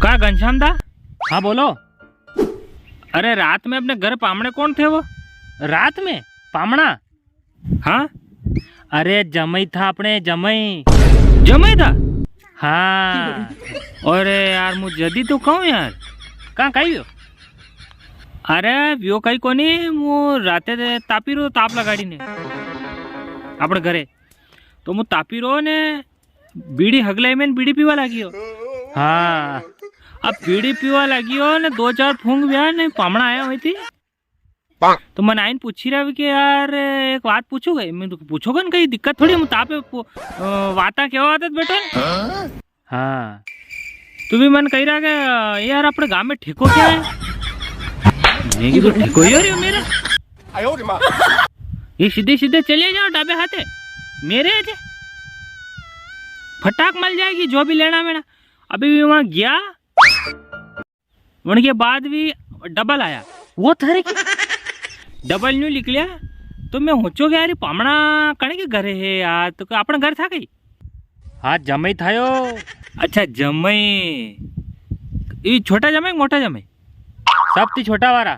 का घनश्याम दा? हाँ बोलो। अरे रात में अपने घर पामणे कौन थे वो? रात में पामणा? हाँ अरे जमई था अपने, जमई। जमाई था। हाँ। अरे यार मुझे जदी तो कहूँ यार कहाँ कही हो? अरे व्यो कई कोनी मु राते दे तापी रो ताप लगाड़ी ने अपने घरे तो मु तापी रो ने बीड़ी हगलाई में बीड़ी पीवा लागियो। हाँ अब बीड़ी पीवा लागियो ने दो चार फूंग व्या ने पामणा आया हुई थी तो मन आइन पूछी रहा कि यार एक बात पूछू गई मैं तो पूछोगा ना कहीं दिक्कत थोड़ी मु तापे वाता क्या आदत बेटा। हाँ तू भी मन कही रहा कि यार अपने गांव में ठेको क्या है? मैं तो ठेको ही हो रही हो मेरा। ये सीधे सीधे चले जाओ डाबे हाथे मेरे थे फटाक मल जाएगी जो भी लेना मेरा। अभी भी वहां गया उनके बाद भी डबल आया वो थारे की डबल न्यू लिख लिया तो मैं होचो गया यार पामणा कणे के घरे है यार तो अपना घर था कहीं। हाँ जमई थायो। अच्छा जमई ये छोटा जमई मोटा जमई? सबती छोटा वाला।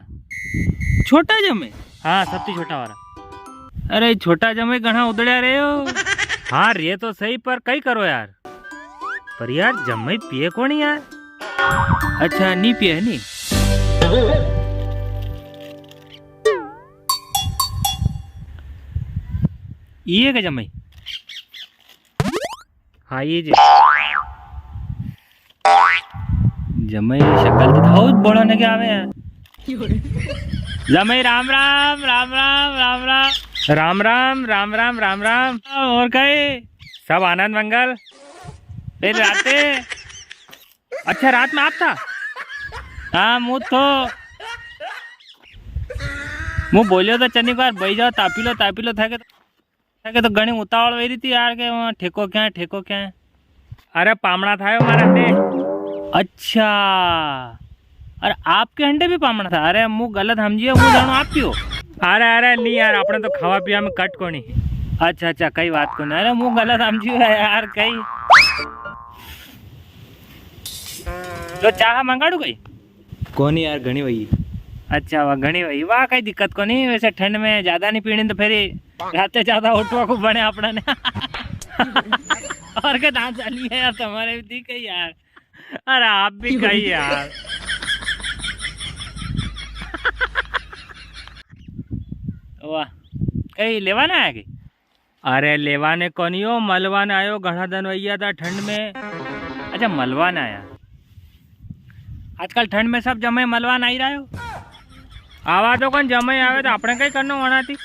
छोटा जमई? हाँ सबती छोटा वाला। अरे छोटा जमई घना उदड़िया रहे हो। हाँ रे तो सही पर कई करो यार। पर यार जमई पिए कौन यार? अच्छा नी पिए नी। ये क्या जमई? हाँ ये जे जमई शक्ल तो था बड़ा ने क्या आवे यार। जमई राम राम राम राम राम राम राम राम राम राम राम राम। और कहे सब आनंद मंगल। फिर राते अच्छा रात में आप था? हाँ मुँह तो मुँह बोलियो तो चन्नी बार बही जाओ तापी लो था के तो घनी उतावल वही रही थी यार के वहाँ ठेको क्या है। अरे पामणा था हमारा अंडे। अच्छा अरे आपके अंडे भी पामणा था? अरे मुँह गलत समझिए मुँह जानो आप पियो। अरे नहीं यार अपने तो खावा पिया में कट को नहीं। अच्छा कई बात को नहीं। अरे मुँह गलत समझियो यार कई तो चाह मंगाड़ू गई कौन यार घनी वही। अच्छा वाह घनी वही वाह कई दिक्कत को नहीं। वैसे ठंड में ज्यादा नहीं पीनी तो फिर राते ज्यादा उठवा को बने अपना ने और क्या दांत चली है यार तुम्हारे भी कही यार। अरे आप भी कही यार। वाह कहीं लेवाना आया कि? अरे लेवाने कोनियो मलवाने आयो घना दिन वैया था ठंड में। अच्छा मलवान आया। आजकल ठंड में सब जमे मलवान आई रहा हो। आवा तो कौन जमे आवे तो अपने कहीं करना होना थी।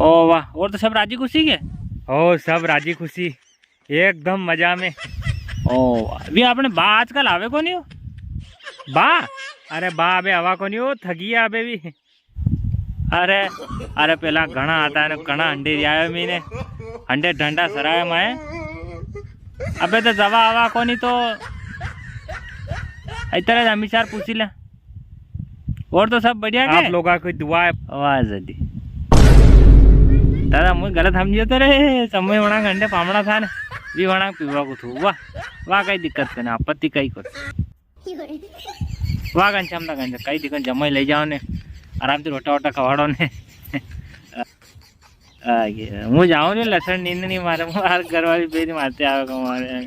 ओ वाह और तो सब राजी खुशी के? ओ सब राजी खुशी एकदम मजा में। ओ भी आपने बा आजकल आवे को नहीं हो? बा अरे बा अबे हवा को नहीं हो थगिया अबे भी। अरे पहला घना आता है घना अंडे आयो मीने अंडे डंडा सराय माए। अबे तो जवा आवा को नहीं तो इतना हमेशा पूछी ले। और तो सब बढ़िया आप लोगों की दुआ है। आवाज दी दादा मुझे गलत समझिए तो रे समय वणा घंटे पामड़ा था ने भी वणा पीवा को थू वाह कई दिक्कत करना आपत्ति कई कर वाह घनश्याम था घंटे कई दिक्कत जमाई ले जाओ ने आराम से रोटा खवाड़ो ने। मुझे जाऊँ नहीं लसन नींद नहीं मारे घर वाली बेरी मारते आवे को मारे।